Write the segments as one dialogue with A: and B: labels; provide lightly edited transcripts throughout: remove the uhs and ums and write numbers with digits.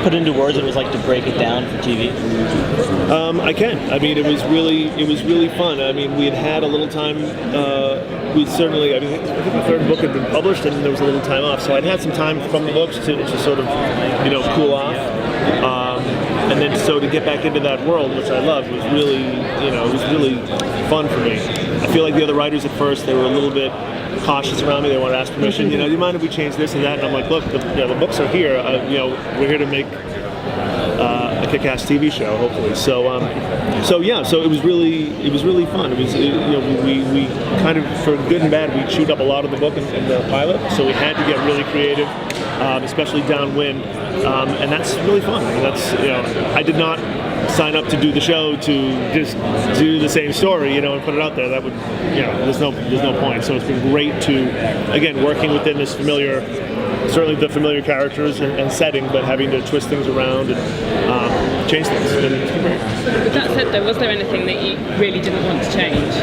A: put into words what it was like to break it down for TV?
B: I can. I mean, it was really fun. I mean, we had a little time. I think the third book had been published, and there was a little time off. So I'd had some time from the books to sort of, cool off. And then so to get back into that world, which I loved, was really, it was really fun for me. I feel like the other writers at first, they were a little bit cautious around me. They wanted to ask permission. Do you mind if we change this and that? And I'm like, look, the books are here. We're here to make a kick-ass TV show, hopefully. So it was really fun. It was, we kind of, for good and bad, we chewed up a lot of the book in the pilot. So we had to get really creative, especially downwind, and that's really fun. I mean, I did not sign up to do the show to just do the same story, and put it out there. That would, there's no point. So it's been great to, again, working within this certainly the familiar characters and setting, but having to twist things around and change things. It's been great.
C: With that said, though, was there anything that you really didn't want to change?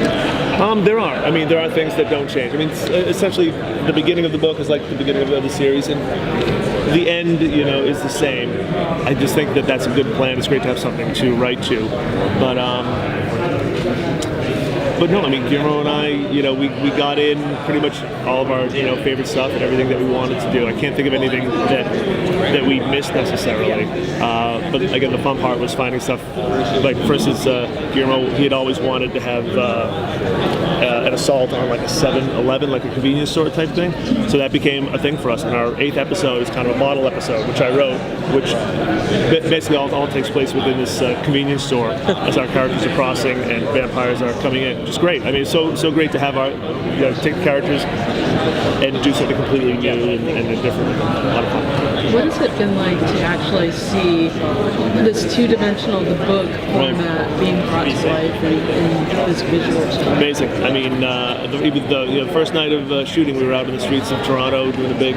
B: There are. I mean, there are things that don't change. I mean, essentially, the beginning of the book is like the beginning of the series, and the end, is the same. I just think that that's a good plan. It's great to have something to write to, but no, I mean, Guillermo and I, we got in pretty much all of our, favorite stuff and everything that we wanted to do. I can't think of anything that we missed necessarily. But again, the fun part was finding stuff. Like, for instance, Guillermo, he had always wanted to have an assault on like a 7-Eleven, like a convenience store type thing. So that became a thing for us. And our 8th episode is kind of a model episode, which I wrote, which basically all takes place within this convenience store as our characters are crossing and vampires are coming in, which is great. I mean, it's so great to have our, take the characters and do something completely new and different. A lot of fun.
D: What has it been like to actually see this two-dimensional, the book format being brought to life in this visual style?
B: Amazing. I mean, the first night of shooting, we were out in the streets of Toronto doing a big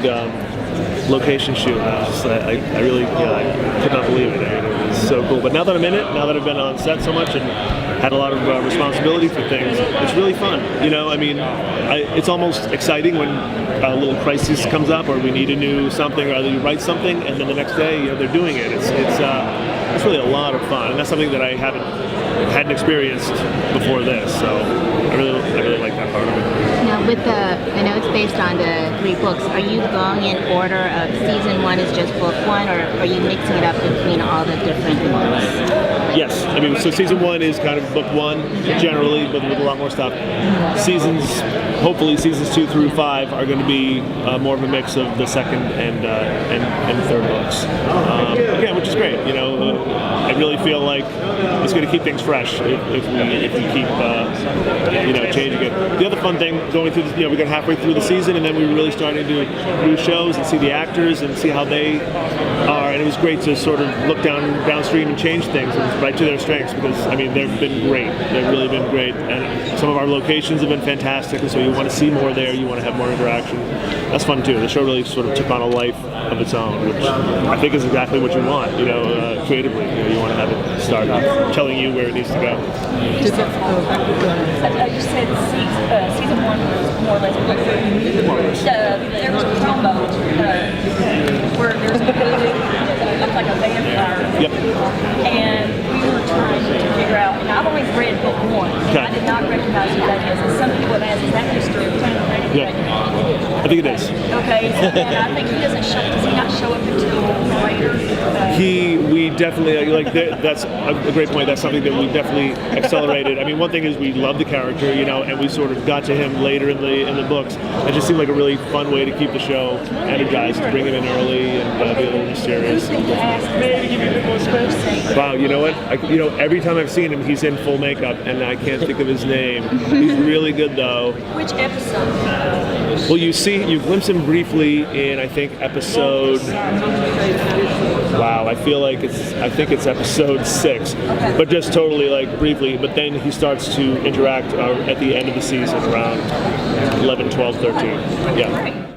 B: location shoot. I really could not believe it. I mean, it was so cool. But now that I'm in it, now that I've been on set so much and had a lot of responsibility for things, it's really fun. It's almost exciting when a little crisis comes up or we need a new something, or either you write something and then the next day they're doing it. It's really a lot of fun, and that's something that I hadn't experienced before this. So I really like that part of it.
E: Now, I know it's based on the 3 books. Are you going in order of season 1 is just book 1, or are you mixing it up between all the different books?
B: Yes, I mean, so season 1 is kind of book 1 generally, but with a lot more stuff. Hopefully seasons 2 through 5 are going to be more of a mix of the second and third books. Again, which is great. I really feel like it's going to keep things fresh if we keep changing it. The other fun thing going through, we got halfway through the season, and then we were really starting to do new shows and see the actors and see how they are, and it was great to sort of look downstream and change things right to their strengths, because I mean they've been great. They've really been great, and some of our locations have been fantastic, and so you want to see more there, you want to have more interaction. That's fun too. The show really sort of took on a life of its own, which I think is exactly what you want, creatively. You want to have it start telling you where it needs to go.
F: You said season 1 was more or less there was a combo where there's a dude looks like a vampire.
B: Yep.
F: And we were trying to figure out, and I've only read book 1.
B: Okay.
F: I did not recognize who that is. And some people have asked, is that Mr.
B: Yeah. I think it is.
F: Okay. And I think does he not show up until later?
B: We definitely, that's a great point. That's something that we definitely accelerated. I mean, one thing is we love the character, and we sort of got to him later in the books. It just seemed like a really fun way to keep the show energized, to bring him in early and be a little mysterious. Wow, you know what? Every time I've seen him, he's in full makeup, and I can't think of his name. He's really good, though.
F: Which episode?
B: Well, you glimpse him briefly in, I think, episode. Wow, I think it's episode 6, but just totally briefly. But then he starts to interact at the end of the season, around 11, 12, 13. Yeah.